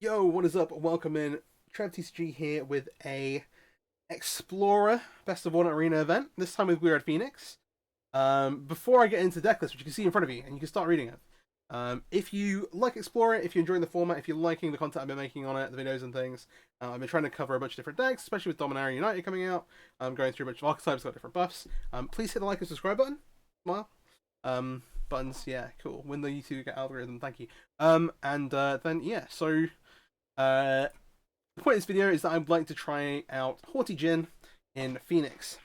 Yo, what is up? Welcome in. TrevorTCG here with a Explorer Best of One Arena event. This time with Weird Phoenix. Before I get into Decklist, which you can see in front of you, and you can start reading it. If you like Explorer, if you're enjoying the format, if you're liking the content I've been making on it, the videos and things, I've been trying to cover a bunch of different decks, especially with Dominaria United coming out. I'm going through a bunch of archetypes, got different buffs. Please hit the like and subscribe button. Smile. Buttons, yeah, cool. Win the YouTube algorithm, thank you. Then yeah, so the point of this video is that I'd like to try out Haughty Djinn in Phoenix.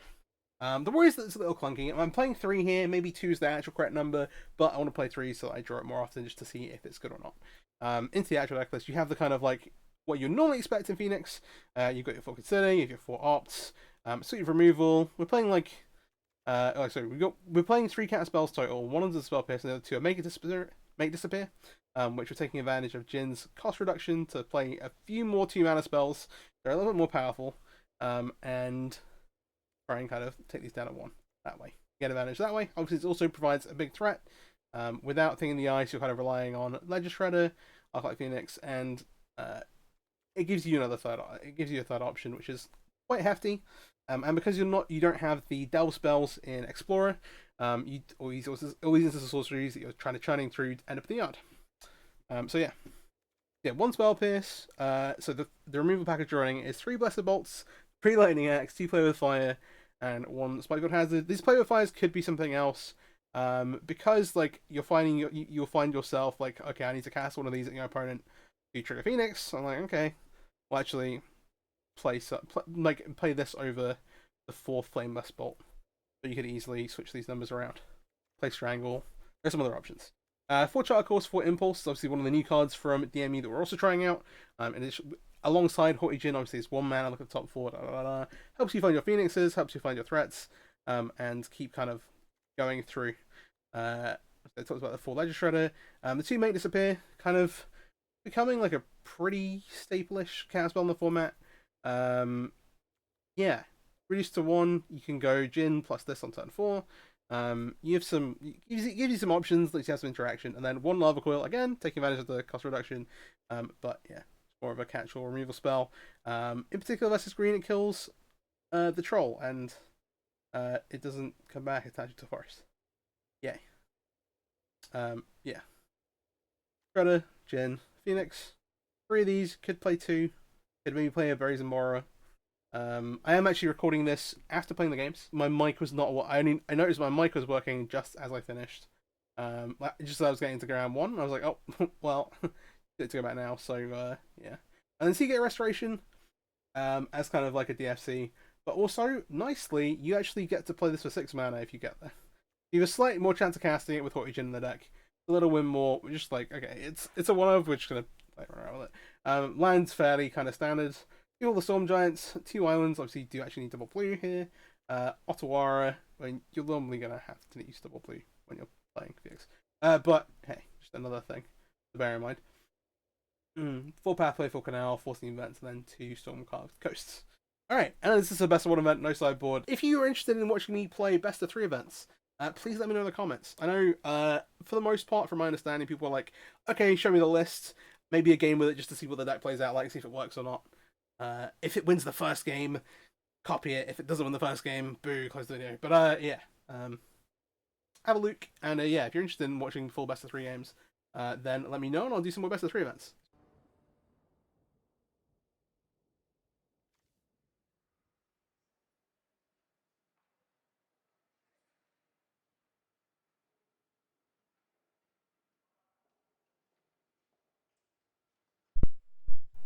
The worry is that it's a little clunky. I'm playing 3 here, maybe 2 is the actual correct number, but I want to play 3 so that I draw it more often just to see if it's good or not. Into the actual deck list, you have the kind of like what you normally expect in Phoenix. You've got your Full Consider, you have your 4 Opts, Suite of Removal. We're playing like we're playing 3 counter spells total. One of the spell pierce, and the other 2 are make disappear, which we're taking advantage of Djinn's cost reduction to play a few more 2 mana spells. They're a little bit more powerful, and try and kind of take these down at 1 that way. Get advantage that way. Obviously, it also provides a big threat. Without Thing in the Ice, you're kind of relying on Ledger Shredder, Arclight Phoenix, and it gives you another third. It gives you a third option, which is quite hefty. And because you don't have the delve spells in Explorer, you always into the sorceries that you're trying to churning through to end up in the yard. So yeah, 1 spell pierce. So the removal package running is 3 blessed bolts, 3 lightning axe, 2 play with fire, and 1 spike god hazard. These play with fires could be something else. Because like you'll find yourself like, okay, I need to cast one of these at your opponent to trigger Phoenix. I'm like, okay, well actually play this over the 4th flameless bolt, so you could easily switch these numbers around. Play Strangle. There's some other options. 4 Charter Course, 4 Impulse, obviously one of the new cards from DME that we're also trying out. And alongside Haughty Djinn, obviously it's 1 mana, look at the top 4, helps you find your Phoenixes, helps you find your threats, and keep kind of going through. It talks about the 4 Ledger Shredder. The 2 Make Disappear, kind of becoming like a pretty staple-ish counter spell in the format. Yeah, reduced to 1, you can go Djinn plus this on turn 4. You have gives you some options, lets you have some interaction, and then 1 Lava Coil, again, taking advantage of the cost reduction, but yeah, it's more of a catch-all removal spell. In particular versus green, it kills the troll, and it doesn't come back attached to forest. Yay. Yeah. Shredder, Djinn, Phoenix. 3 of these, could play 2, could maybe play a Berries and Mora. I am actually recording this after playing the games. My mic was not what I noticed my mic was working just as I finished. Just as I was getting to round 1, I was like, oh well, it's to go back now. So yeah, and then Seagate Restoration, as kind of like a DFC, but also nicely, you actually get to play this for 6 mana if you get there. You have a slightly more chance of casting it with Haughty Djinn in the deck. A little win more. We're just like, okay, it's a 1-of, which is gonna play around with it. Lands fairly kind of standard. All the Storm Giants, 2 islands, obviously you do actually need double blue here. Ottawara, when you're normally going to have to use double blue when you're playing Phoenix. But, hey, just another thing to bear in mind. 4 Pathway, 4 Canal, 4 Steam Events, and then 2 Storm Carved Coasts. Alright, and this is the best of 1 event, no sideboard. If you are interested in watching me play best of 3 events, please let me know in the comments. I know, for the most part, from my understanding, people are like, okay, show me the list, maybe a game with it just to see what the deck plays out like, see if it works or not. If it wins the first game, copy it. If it doesn't win the first game, boo, close the video. But yeah, have a look. And yeah, if you're interested in watching full best of 3 games, then let me know and I'll do some more best of 3 events.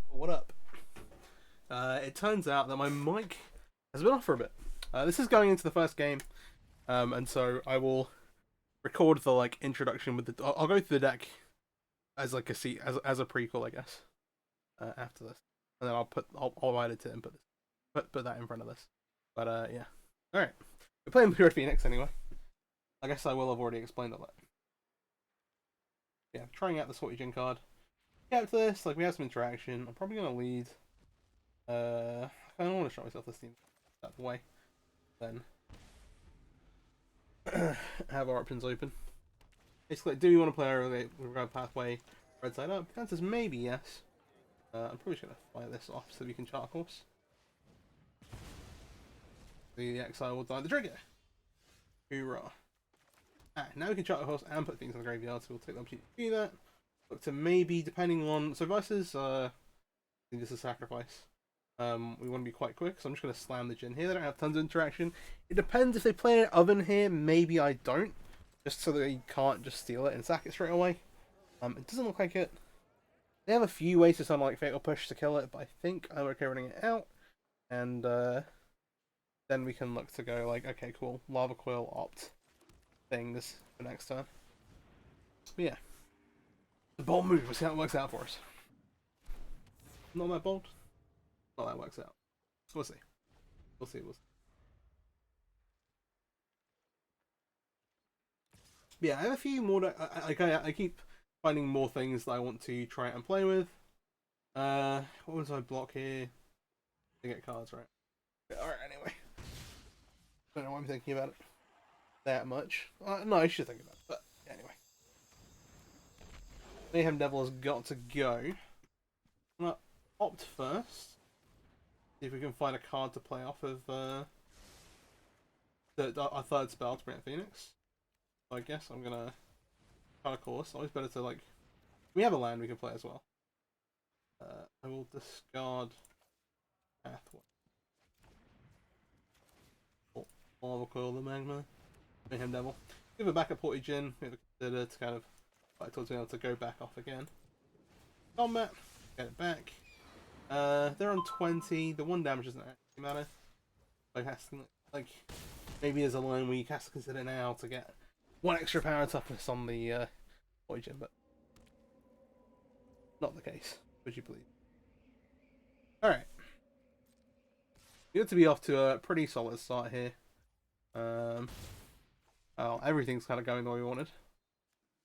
What up? It turns out that my mic has been off for a bit. This is going into the first game, and so I will record the like introduction with the. I'll go through the deck as like as a prequel, I guess. After this, and then I'll edit it and put that in front of this. But yeah, all right. We're playing Pure Phoenix anyway. I guess I will have already explained all that. Yeah, trying out the Haughty Djinn card. Yeah, after this, like we have some interaction. I'm probably gonna lead. I don't want to show myself this team that way. Then have our options open. Basically, do we want to play early with Red Pathway, Red Side Up? The answer is maybe yes. I'm probably just going to fire this off so we can chart course. The exile will die the trigger. Hoorah. Now we can chart a horse and put things in the graveyard, so we'll take the opportunity to do that. Look to maybe, depending on... So versus... I think this is a sacrifice. We want to be quite quick, so I'm just going to slam the Djinn here. They don't have tons of interaction. It depends if they play an oven here, maybe I don't. Just so that they can't just steal it and sack it straight away. It doesn't look like it. They have a few ways to sound like Fatal Push to kill it, but I think I'm okay running it out. And then we can look to go like, okay, cool, Lava Coil opt things for next turn. But yeah. The bold move, we'll see how it works out for us. Not that bold. Not that works out. We'll see. We'll see, we'll see. But yeah, I have a few more. I keep finding more things that I want to try and play with. What was I block here? To get cards, right? Alright, anyway. Don't know why I'm thinking about it that much. No, I should think about it, but anyway. Mayhem Devil has got to go. I'm gonna opt first. See if we can find a card to play off of our third spell to bring out Phoenix. So I guess I'm gonna cut a course. Always better to like. We have a land we can play as well. I will discard Pathway. Lava Coil the Magma. Mayhem Devil. Give it back at Haughty Djinn. Maybe consider to kind of like towards being able to go back off again. Combat. Get it back. They're on 20. The 1 damage doesn't actually matter. Like maybe there's a line where you have to consider now to get 1 extra power toughness on the Haughty Djinn, but not the case. Would you believe? All right. Good to be off to a pretty solid start here. Well, everything's kind of going the way we wanted.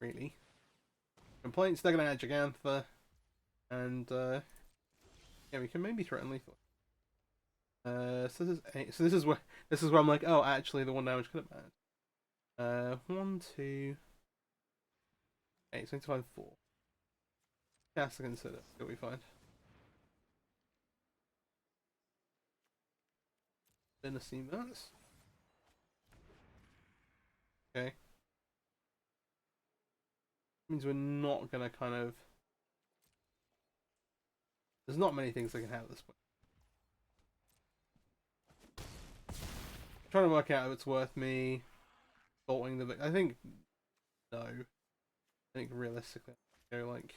Really. Complaints, they're going to add Gigantha. And, yeah, we can maybe threaten lethal. So this is 8. So this is where I'm like, oh, actually, the 1 damage could have bad. 1, 2, 8, 25, 4. Has to consider. See what we find. Dynasty Mats. Okay. Means we're not gonna kind of. There's not many things I can have at this point. I'm trying to work out if it's worth me salting the. I think no. I think realistically, I'll go like.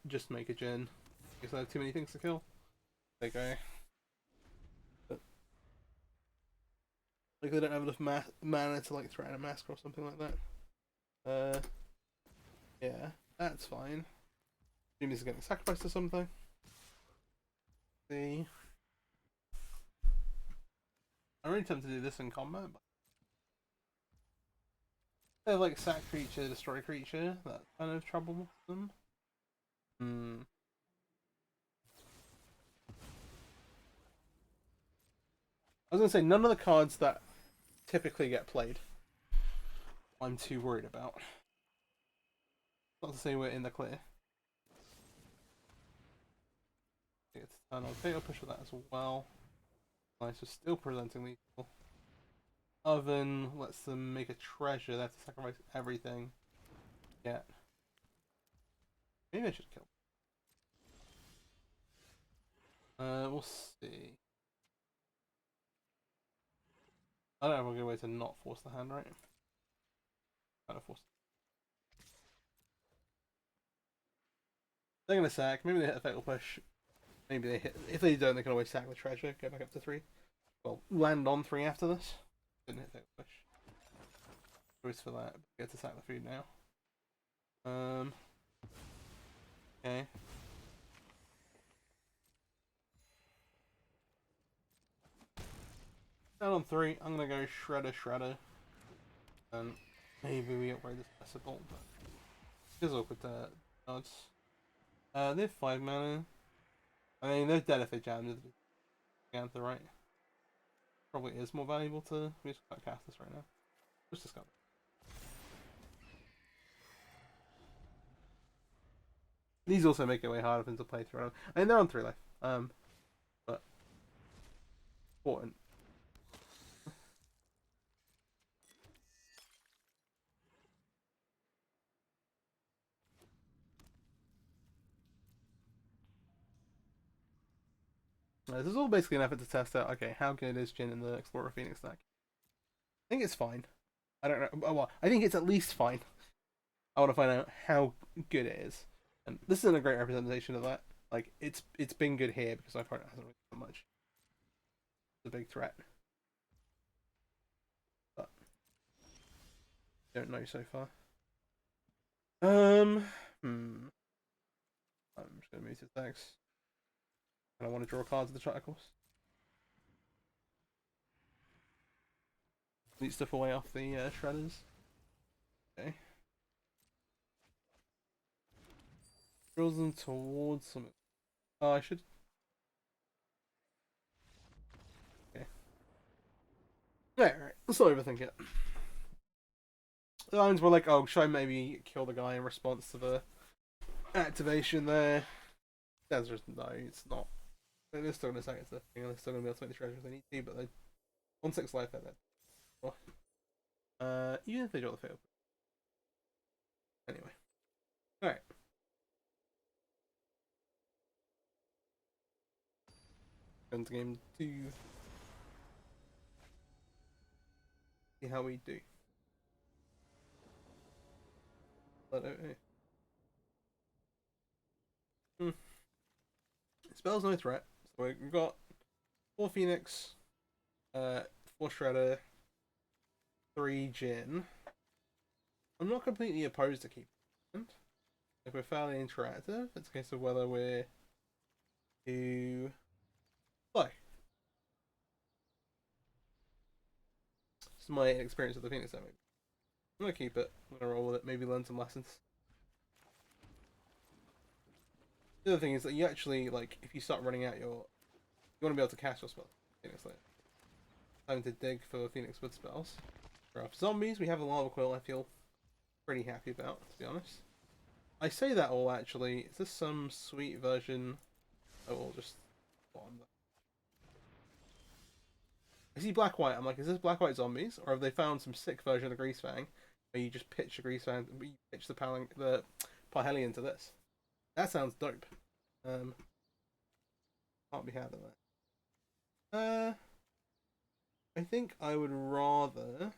Just make a Djinn. Because I have too many things to kill. There you go. But, like they don't have enough mana to like threaten a mask or something like that. Yeah, that's fine. Jimmy's getting sacrificed to something. See. I'm really tempted to do this in combat, but they're like sack creature, destroy creature. That's kind of trouble for them. I was gonna say none of the cards that typically get played I'm too worried about. Not to say we're in the clear. It's turn on. Fatal Push with that as well. Nice, we're still presenting lethal. Oven lets them make a treasure. They have to sacrifice everything. Yeah. Maybe I should kill. We'll see. I don't have a good way to not force the hand, right? Kind of force. They're gonna sack. Maybe they hit a Fatal Push. Maybe they hit. If they don't, they can always sack the treasure. Go back up to 3. Well, land on 3 after this. Didn't hit Fatal Push. Choice for that. Get to sack the food now. Okay. Down on 3, I'm gonna go Shredder. And maybe we upgrade this Decibel, but it's awkward to odds. They have 5 mana. I mean, they're dead if they jam the Gigantha, right? Probably is more valuable to. We just can't cast this right now. Just discover. These also make it way harder for them to play through. I mean, they're on 3 life. But important. This is all basically an effort to test out, okay, how good is Djinn in the Explorer Phoenix deck? I think it's fine. I don't know. Well, I think it's at least fine. I want to find out how good it is. And this isn't a great representation of that. Like, it's been good here because my opponent hasn't really done much. It's a big threat. But don't know so far. I'm just gonna move to attacks. And I want to draw cards of the chart, of course. Neat stuff away off the shredders. Okay. Draws them towards something. Oh, I should. Okay. Alright, let's not overthink it. The lines were like, oh, should I maybe kill the guy in response to the activation there? That's just, no, it's not. They're still going to sack it to the thing, and they're still going to be able to make the treasure if they need to, but they 1/6 life at that. Even if they draw the field. Anyway. Alright. Going to game 2. See how we do. I don't know. Spells no threat. So we've got 4 Phoenix, 4 Shredder, 3 Djinn. I'm not completely opposed to keeping it. If we're fairly interactive, it's a case of whether we're to play. This is my experience with the Phoenix maybe. I'm gonna keep it. I'm gonna roll with it, maybe learn some lessons. The other thing is that you actually, like, if you start running out you want to be able to cast your spells. Phoenix later. Having to dig for Phoenix with spells. For zombies, we have a Lava Quill I feel pretty happy about, to be honest. I say that all actually. Is this some sweet version? Oh, we'll just bottom that. I see black white. I'm like, is this black white zombies, or have they found some sick version of the Grease Fang where you just pitch the Grease Fang, you pitch the Parhelion to this? That sounds dope. Can't be had of that. I think I would rather.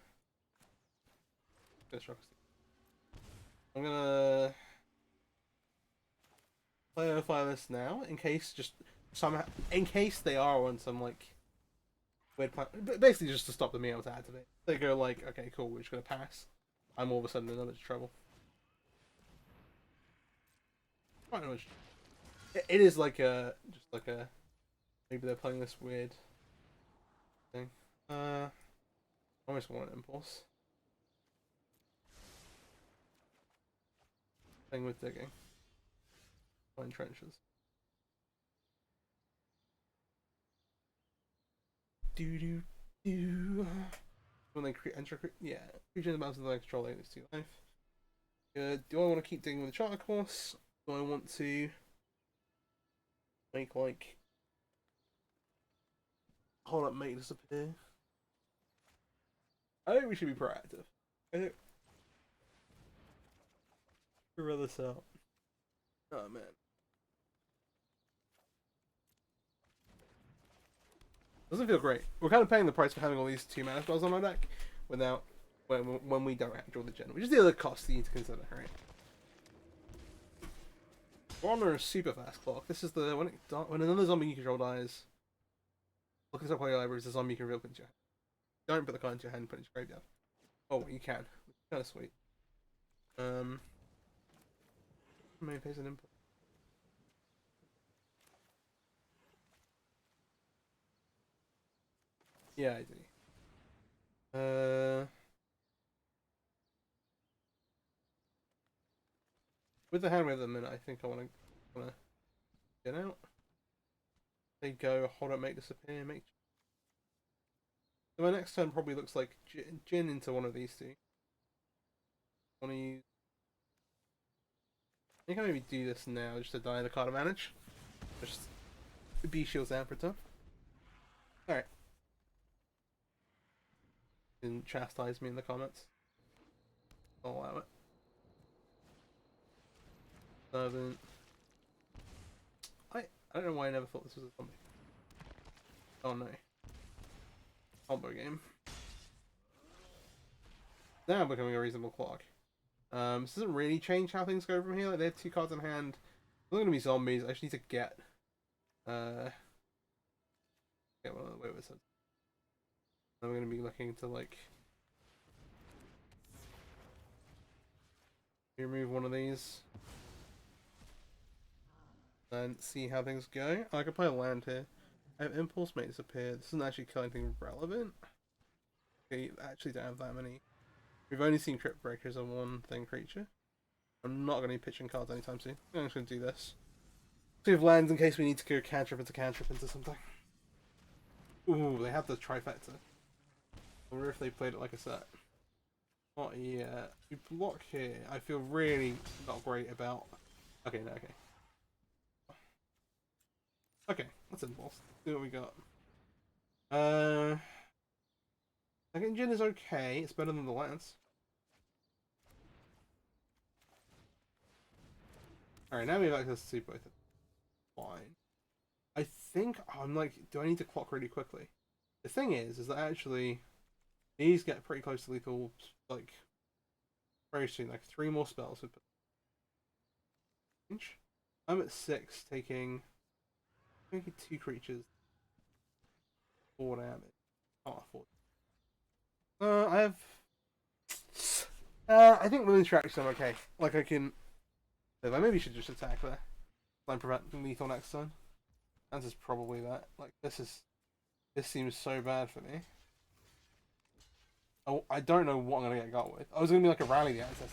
I'm gonna play this now in case in case they are on some like weird plan, basically just to stop the meal to activate. They go like, okay, cool, we're just gonna pass. I'm all of a sudden in another trouble. It is like maybe they're playing this weird thing. I almost want an impulse. Thing with digging. Find trenches. When they enter, yeah, creature in the mountains that I control, they lose 2 life. Do I want to keep digging with the charter course? Do I want to make like hold up, make disappear? I think we should be proactive. I think figure this out. Oh man. Doesn't feel great. We're kind of paying the price for having all these 2 mana spells on our deck without when we don't draw the Djinn, which is the other cost you need to consider, right? We're on a super fast clock. This is the when another zombie you control dies. Look at your library. It's a zombie you can reveal into your hand. Don't put the card into your hand. Put it into your graveyard. Oh, well, you can. It's kind of sweet. Maybe pays an input. Yeah, I do. With the hand we have at the minute, I think I want to get out. They go, hold up, make disappear, make. So my next turn probably looks like Djinn into one of these 2. Want to use think I maybe do this now just to die the card advantage. Just B shields down for tough. Alright. Didn't chastise me in the comments. I'll allow it. 7. I don't know why I never thought this was a zombie. Oh no. Combo game. Now I'm becoming a reasonable clock. This doesn't really change how things go from here. Like, they have 2 cards in hand. They're gonna be zombies. I just need to get one of the way with it. I'm gonna be looking to like remove one of these and see how things go. I could play a land here. I have Impulse Mate disappear. This isn't actually kill anything relevant. Okay, I actually don't have that many. We've only seen Crypt Breakers on one thing creature. I'm not going to be pitching cards anytime soon. I'm just going to do this. So we have lands in case we need to go cantrip into something. Ooh, they have the trifecta. I wonder if they played it like a set. Not yet. We block here. I feel really not great about... Okay, no, okay. Okay, let's impulse. See what we got. Second Djinn is okay. It's better than the lance. Alright, now we have access to both. Fine. I think I'm like, do I need to clock really quickly? The thing is that actually these get pretty close to lethal, like very soon. Like 3 more spells. I'm at 6, taking 2 creatures. 4 damage. Can't afford. I have. I think with interaction I'm okay. Like I can. I maybe should just attack there. I'm preventing lethal next turn. Answer is probably that. Like this seems so bad for me. Oh, I don't know what I'm gonna get got with. I was gonna be like a rally the answer.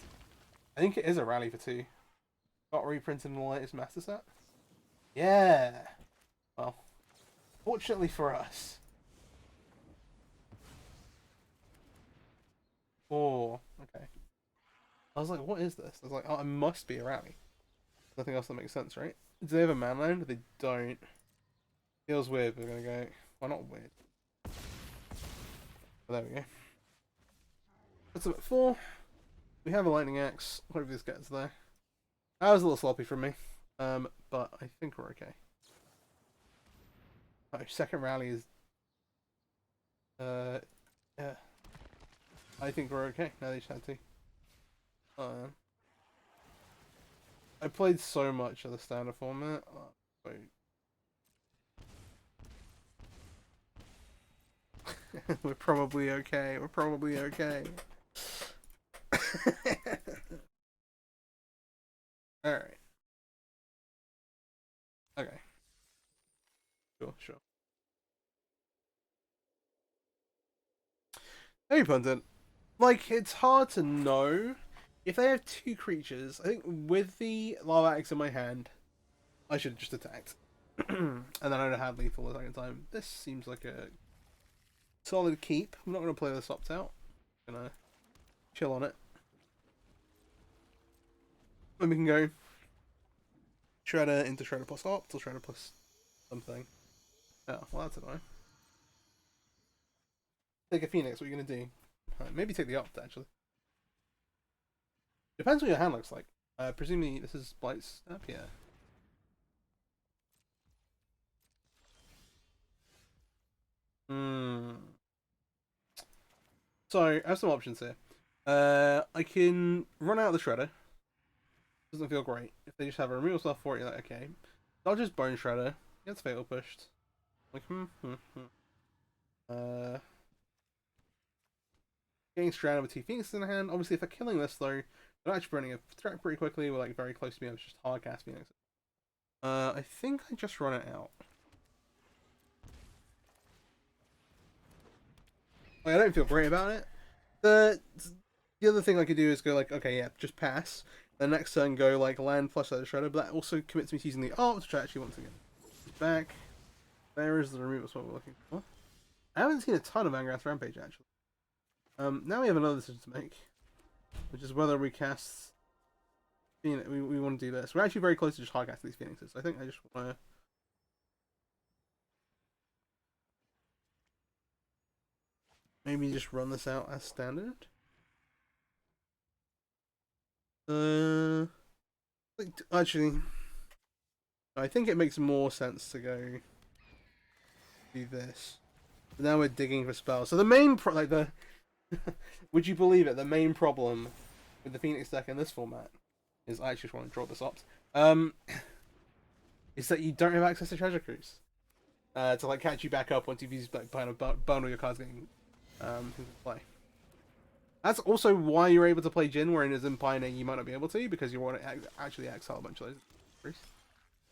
I think it is a rally for 2. Got reprinted in the latest master set. Yeah. Well, fortunately for us. 4. Okay. I was like, what is this? I was like, oh, it must be a rally. Nothing else that makes sense, right? Do they have a manland? They don't. Feels weird, but we're gonna go. Well, not weird. But there we go. That's about 4. We have a lightning axe. Hopefully this gets there. That was a little sloppy from me. But I think we're okay. Oh, second rally is yeah. I think we're okay. Now they just had to. I played so much of the standard format. Wait. We're probably okay. We're probably okay. Alright. Okay. Sure. Hey, Pundit. Like, it's hard to know. If they have 2 creatures, I think with the Lava Axe in my hand, I should have just attacked. And then I would have had lethal the second time. This seems like a solid keep. I'm not going to play this opt out. I'm going to chill on it. And we can go Shredder into Shredder plus Opt, or Shredder plus something. Oh, well that's annoying. Take a Phoenix, what are you going to do? Maybe take the Opt, actually. Depends what your hand looks like. Presumably this is Blight's Snap, yeah. So, I have some options here. I can run out of the Shredder. Doesn't feel great. If they just have a removal spell for it, you're like, okay. I'll just Bone Shredder. Gets Fatal Pushed. Like, Getting stranded with 2 Phoenixes in the hand. Obviously, if they're killing this, though, they're actually running a threat pretty quickly. We're like very close to being able to just hard cast Phoenixes. I think I just run it out. Like, I don't feel great about it. The other thing I could do is go like, okay, yeah, just pass. The next turn go like land flush out the Shredder, but that also commits me to using the art, which I actually want to get back. There is the removal spot we're looking for. I haven't seen a ton of Angrath's Rampage actually. Now we have another decision to make, which is whether we cast we want to do this. We're actually very close to just hard casting these Phoenixes. I think I just want to. Maybe just run this out as standard. Actually, I think it makes more sense to go do this. But now we're digging for spells. So the main would you believe it? The main problem with the Phoenix deck in this format is I actually just want to draw this up. Is that you don't have access to Treasure Cruise to like catch you back up once you've used like bundle your cards getting into play. That's also why you're able to play Djinn, whereas in Pioneer you might not be able to because you want to actually exile a bunch of those.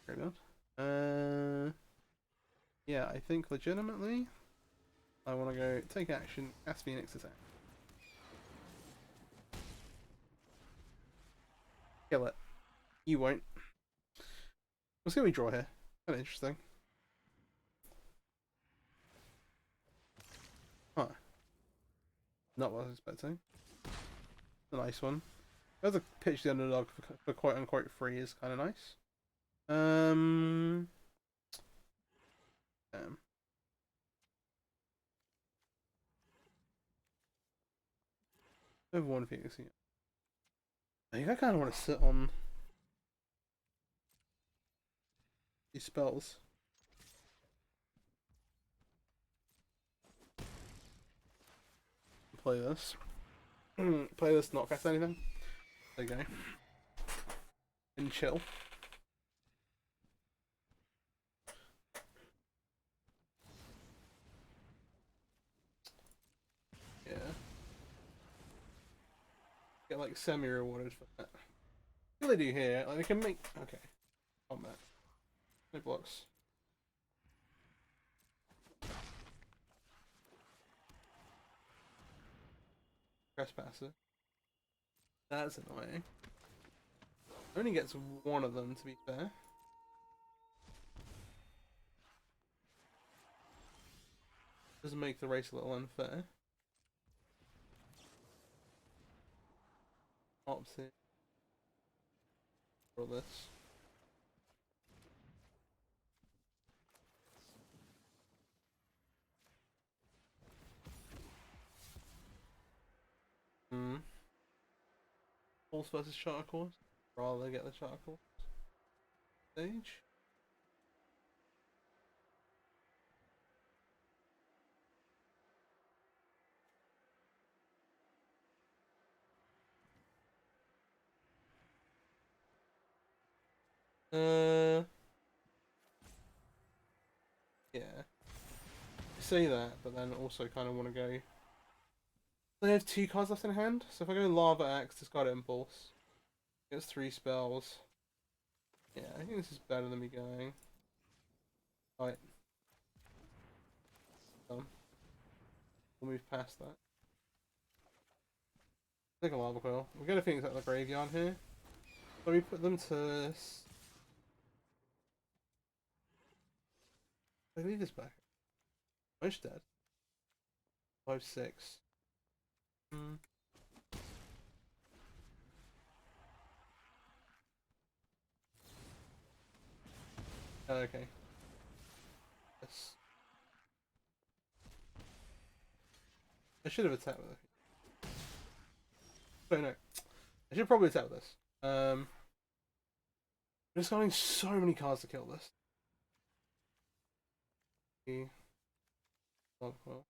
Very good. Yeah, I think legitimately I want to go take action, cast Phoenix attack. Kill it. You won't. Let's see what we draw here. Kind of interesting. Huh. Not what I was expecting. A nice one. There's a pitch the underdog for quote unquote free is kind of nice. Damn. I have one Phoenix here. I think I kind of want to sit on these spells. Play this. Play this, not cast anything. There you go. And chill. Yeah. Get like semi-rewarded for that. What do they do here? Like they can make okay. Combat. No blocks. Trespasser. That's annoying. Only gets one of them, to be fair. Doesn't make the race a little unfair. Opposite. All this. Pulse versus Charter Course. Rather get the Charter Course stage. Yeah. I say that, but then also kind of want to go. They have 2 cards left in hand, so if I go Lava Axe, discard Impulse. Gets 3 spells. Yeah, I think this is better than me going. Right. We'll move past that. Take a Lava Coil. We're going to things like the graveyard here. Let me put them to. I leave this back. Most dead. 5/6. Oh, okay. Yes. I should have attacked with it. Oh no. I should probably attack with this. I'm just getting so many cards to kill this. Oh, well.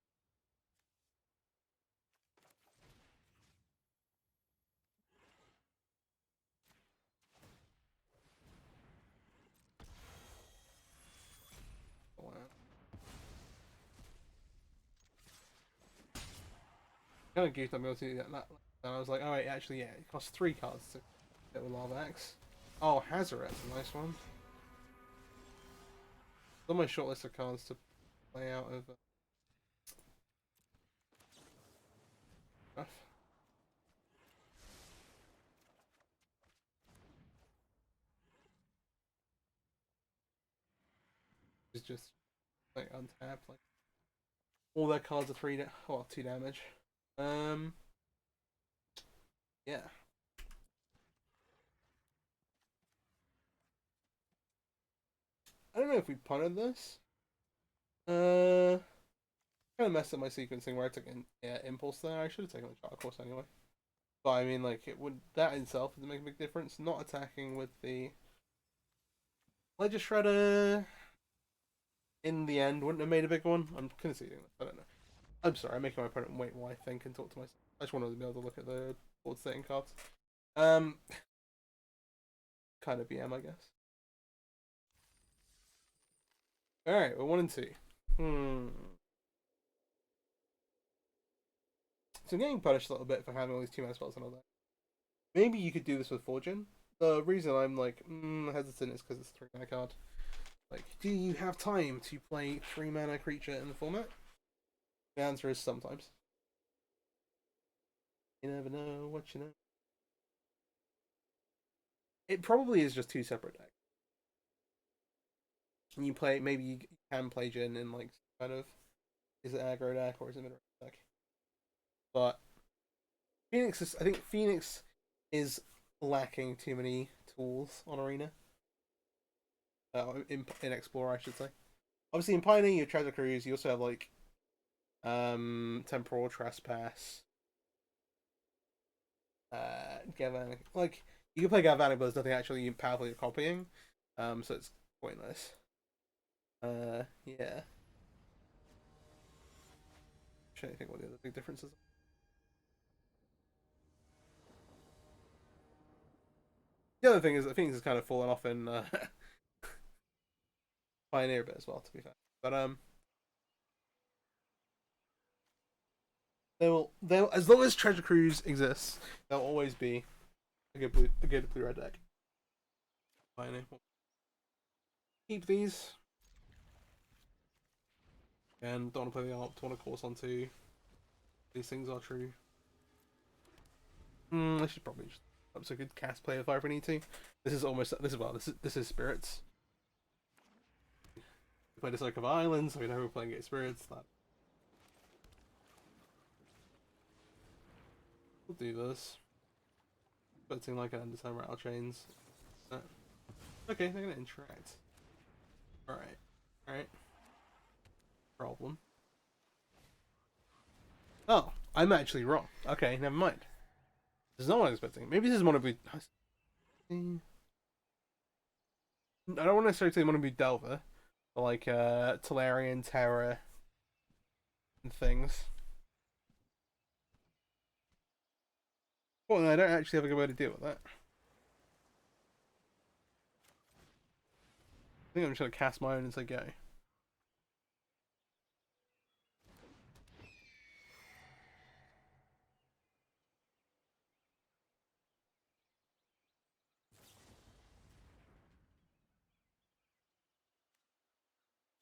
Wow. Kind of goofed on me able to do that. And I was like, oh wait, actually, yeah, it costs 3 cards to get with Lava Axe. Oh, Hazoret's a nice one. It's on my short list of cards to play out of. It's just like untapped, like all their cards are 2 damage. Yeah. know if we punted this. Kind of messed up my sequencing where I took impulse there. I should have taken the chart course anyway. But I mean, like, it would, that in itself would make a big difference. Not attacking with the Ledger Shredder in the end wouldn't have made a big one. I'm conceding that. I don't know. I'm sorry, I'm making my opponent wait while I think and talk to myself. I just wanted to be able to look at the board setting cards. Kind of BM, I guess. Alright, we're 1 and 2. So I'm getting punished a little bit for having all these 2-mana spells and all that. Maybe you could do this with Fortune. The reason I'm like hesitant is because it's a 3-mana card. Like, do you have time to play 3-mana creature in the format? The answer is sometimes. You never know what you know. It probably is just 2 separate decks. And you play, maybe you can play Djinn in like kind of, is it aggro deck or is it mid-range deck? But I think Phoenix is lacking too many tools on Arena. In Explorer, I should say. Obviously, in Pioneer, you have Treasure Cruise. You also have like Temporal Trespass, Galvanic. Like, you can play Galvanic, but there's nothing actually powerfully copying. So it's pointless. Yeah. I'm trying to think what the other big differences are. The other thing is that Phoenix has kind of fallen off in Pioneer a bit as well, to be fair. But they'll as long as Treasure Cruise exists, there'll always be a good blue red deck. Pioneer. Keep these. And don't want to play the art. Don't want to course onto. These things are true. I should probably just. That's a good cast play if I ever need to. This is spirits. We played a Cycle of Islands, so we know we're playing Gate Spirits. That we'll do this. Expecting like an Undertone Rattle Chains. Okay, they're gonna interact. Alright. Alright. Problem. Oh, I'm actually wrong. Okay, never mind. This is not what I was expecting. Maybe this is one of the. I don't want to necessarily say one of the Delver, but like Tolarian, Terror, and things. Well, no, I don't actually have a good way to deal with that. I think I'm just gonna cast my own as I go.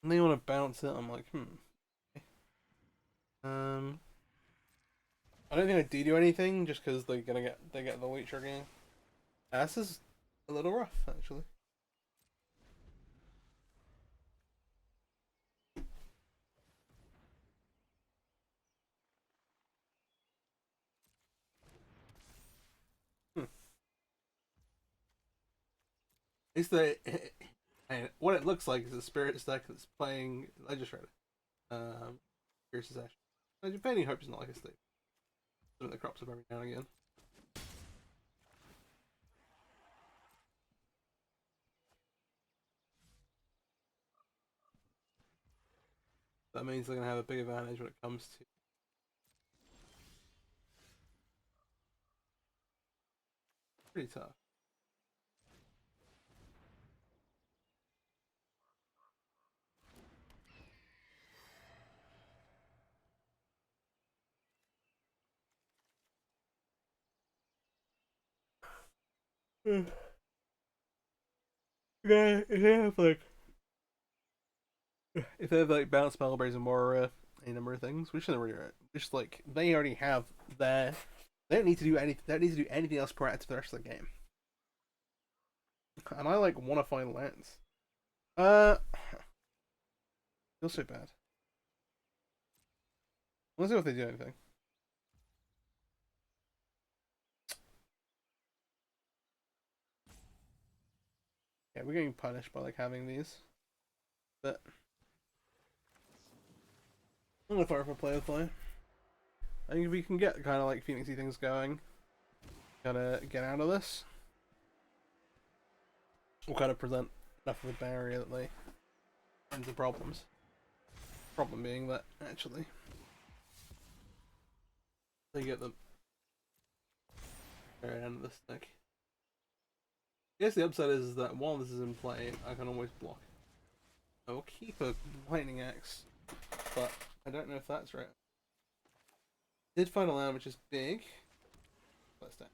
And they want to bounce it. I'm like, I don't think I do anything just because they get the late trigger. This is a little rough actually. It's the and what it looks like is a spirit deck that's playing Legislator. Here's his action. Painting Hope is not like a state. Something that crops up every now and again. That means they're gonna have a big advantage when it comes to pretty tough. Yeah, if they have like bounce spellbreaks and more a number of things, which isn't really right. Just like they already have their, they don't need to do anything. They don't need to do anything else proactive for the rest of the game. And I like want to find lands. Feels so bad. Let's see if they do anything. Yeah, we're getting punished by like having these. But I'm gonna fire for play. I think if we can get kind of like Phoenixy things going, gotta get out of this. We'll kind of present enough of a barrier that they run into problems. Problem being that actually they get the very end of this deck. I guess the upside is that while this is in play, I can always block. I will keep a lightning axe, but I don't know if that's right. Did find a land which is big. Let's do.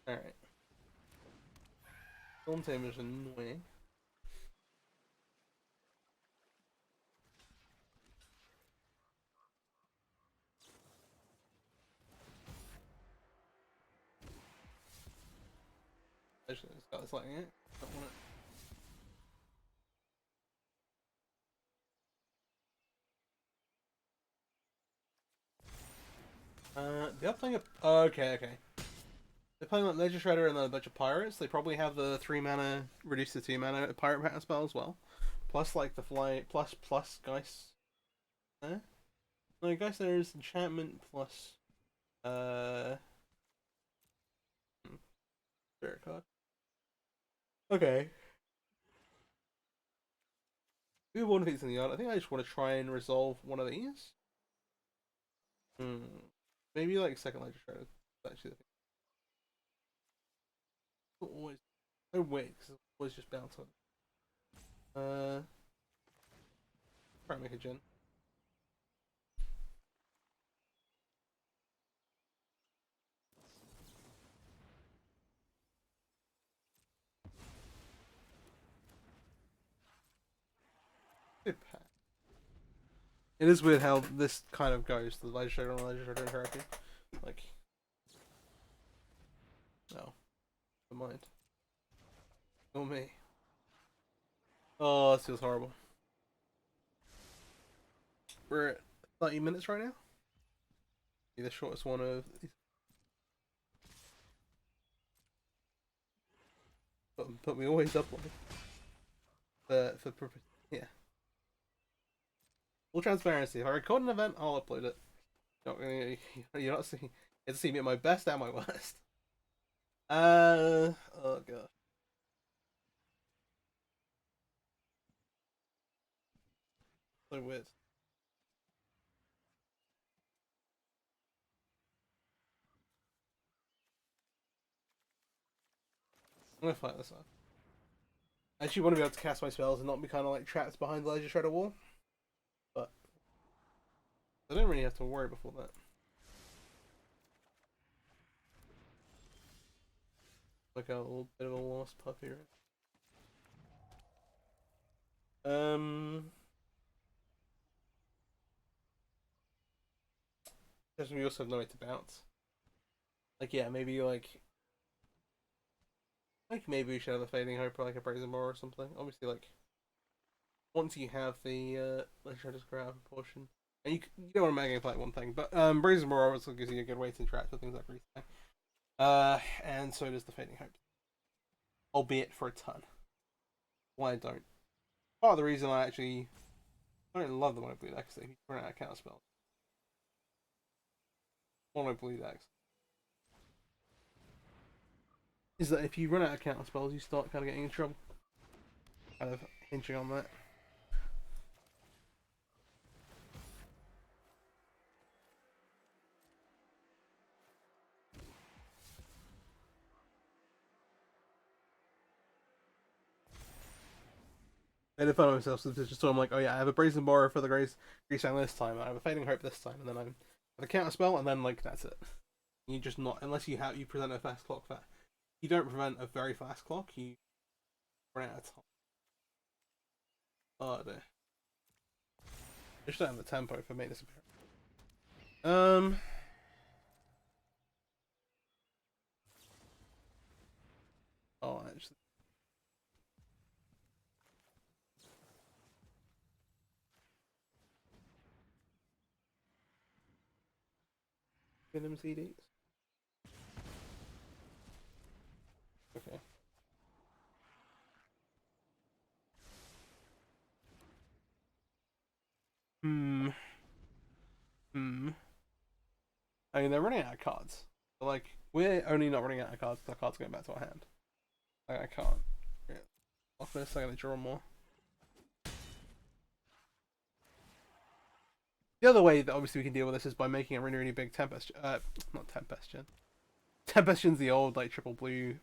Alright. Storm Tamer is annoying. Actually, it's got this lightning axe. Don't want it. They're playing a. Okay. They're playing like Ledger Shredder and then a bunch of pirates. They probably have the 3 mana, reduce to 2 mana pirate pattern spell as well. Plus, like the fly. Plus, Geist. No, Geist there is enchantment plus. Spirit card. Okay. We have one of these in the yard. I think I just want to try and resolve one of these. Maybe like second Ledger Shredder. Actually, the thing. Always. No wait, because it's always just bounce on. Try and make a Djinn. It is weird how this kind of goes, the Ledger Shredder and Ledger Shredder interaction. Like. No. Never mind. Oh me. Oh, this feels horrible. We're at 30 minutes right now. Be the shortest one of these. But we always upload. For purpose. Yeah. Full transparency. If I record an event, I'll upload it. You're not seeing. It's seeing me at my best and my worst. Oh god. So weird. I'm gonna fight this one. I actually want to be able to cast my spells and not be kind of like trapped behind the Ledger Shredder wall. But I don't really have to worry before that. Like a little bit of a lost puppy, right? Because we also have no way to bounce. Like, yeah, maybe maybe we should have a Fading Hope or like a Brazen Bar or something. Obviously, like once you have the let's try to grab a portion. And you don't want to mega play one thing, but Brazen Bar also gives you a good way to interact with things like Reset. And so does the Fading Hope. Albeit for a ton. Why I don't. Part of the reason I don't love the Mono Blue decks if you run out of counter spells. Mono Blue decks. Is that if you run out of counter spells, you start kind of getting in trouble. Kind of hinging on that. I had fun with myself, so just so I'm like, oh yeah, I have a Brazen Borer for the Grease Sound this time, I have a Fading Hope this time, and then I have a counter spell, and then like that's it. You just not unless you present a fast clock that you don't prevent a very fast clock, you run out of time. Oh dear. I just don't have the tempo for me disappear. Oh actually. Venom CDs. Okay. Hmm. Hmm. I mean, they're running out of cards. But, like, we're only not running out of cards because our cards are going back to our hand. Like, I can't. Yeah. Off this, I'm going to draw more. The other way that obviously we can deal with this is by making a really, really big Tempest. Not Tempest Djinn. Tempest Djinn's the old, like, triple blue.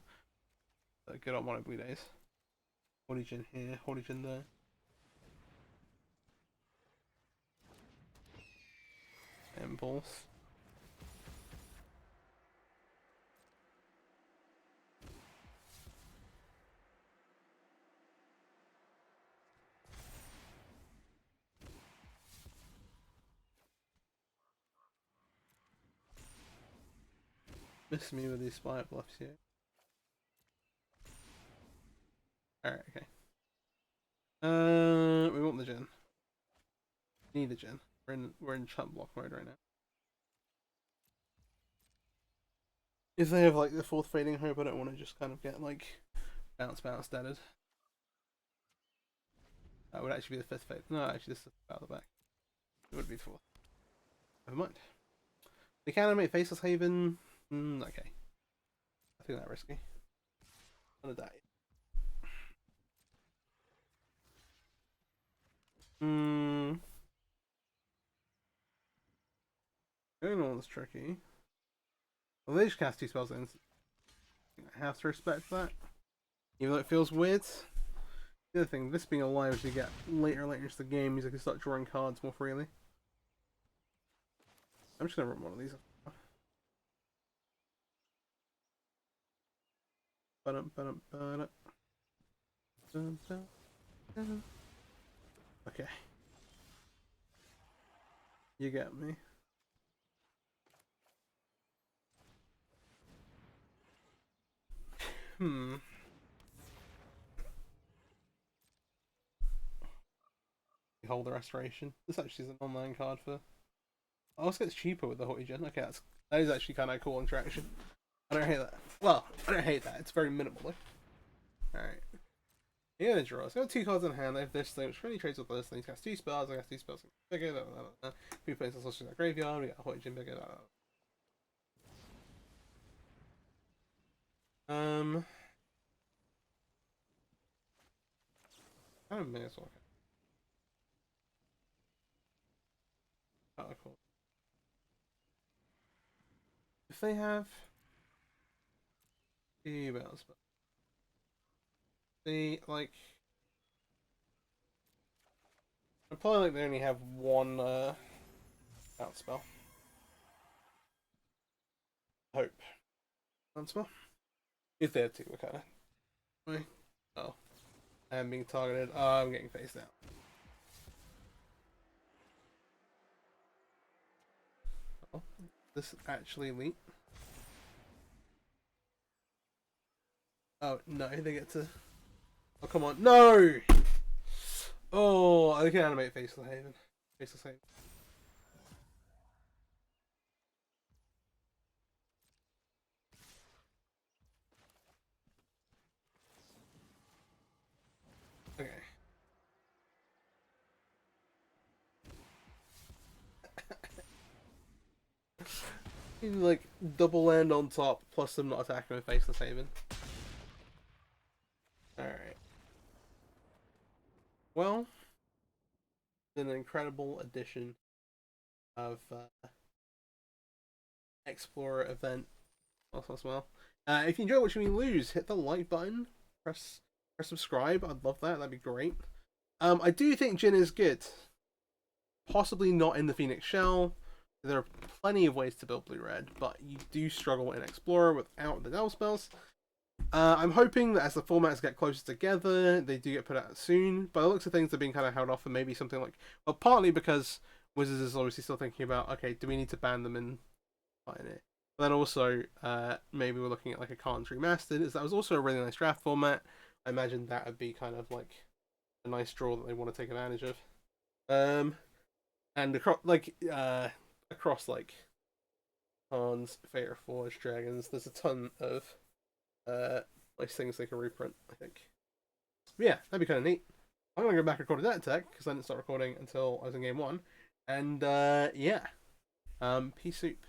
Good on mono blue days. Haughty Djinn here, Haughty Djinn there. Impulse. Miss me with these spire bluffs here. Alright, okay. We want the Djinn. Need the Djinn. We're in chump block mode right now. If they have like the fourth fading hope, I don't want to just kind of get like bounce deaded. That would actually be the fifth fade. No, actually this is out the back. It would be the fourth. Never mind. They can animate Faceless Haven. Okay. I think that's risky. I'm gonna die. Going on is tricky. Well, they just cast 2 spells in. I have to respect that. Even though it feels weird. The other thing, this being alive as you get later and later into the game means I can start drawing cards more freely. I'm just gonna run one of these. Okay. You get me. Hold the Restoration. This actually is an online card for. Oh, it gets cheaper with the Haughty Djinn. Okay, that is actually kind of cool interaction. I don't hate that. Well, I don't hate that. It's very minimal though. Alright. You're gonna draw. So I got 2 cards in hand. They have this thing, which really trades with this. Then he's got 2 spells. I got 2 spells. Bigger. We play this in the graveyard. We got Haughty Djinn bigger. I may as well. Oh, cool. If they have 2 bells, but they like. I probably like they only have 1 out spell. Hope. Out spell. If they have 2, we're kind of. Wait. Oh. I am being targeted. Oh, I'm getting faced out. Oh, this is actually elite. Oh, no, they get to. Oh, come on. No! Oh, I can animate Faceless Haven. Faceless Haven. Okay. Like, double land on top, plus them not attacking with Faceless Haven. Alright. Well, an incredible addition of Explorer event also as well. If you enjoy watching me lose, hit the like button, press subscribe. I'd love that. That'd be great. I do think Djinn is good. Possibly not in the Phoenix Shell. There are plenty of ways to build blue-red, but you do struggle in Explorer without the Devil spells. I'm hoping that as the formats get closer together, they do get put out soon. By the looks of things, they're being kind of held off for maybe something like... Well, partly because Wizards is obviously still thinking about, okay, do we need to ban them in Pioneer? But then also, maybe we're looking at like a Khans Remastered. That was also a really nice draft format. I imagine that would be kind of like a nice draw that they want to take advantage of. And across like Khans, Fate of Forge, Dragons, there's a ton of Nice things they can reprint, I think. But yeah, that'd be kind of neat. I'm gonna go back and record that tech because I didn't start recording until I was in game 1. And yeah, peace soup.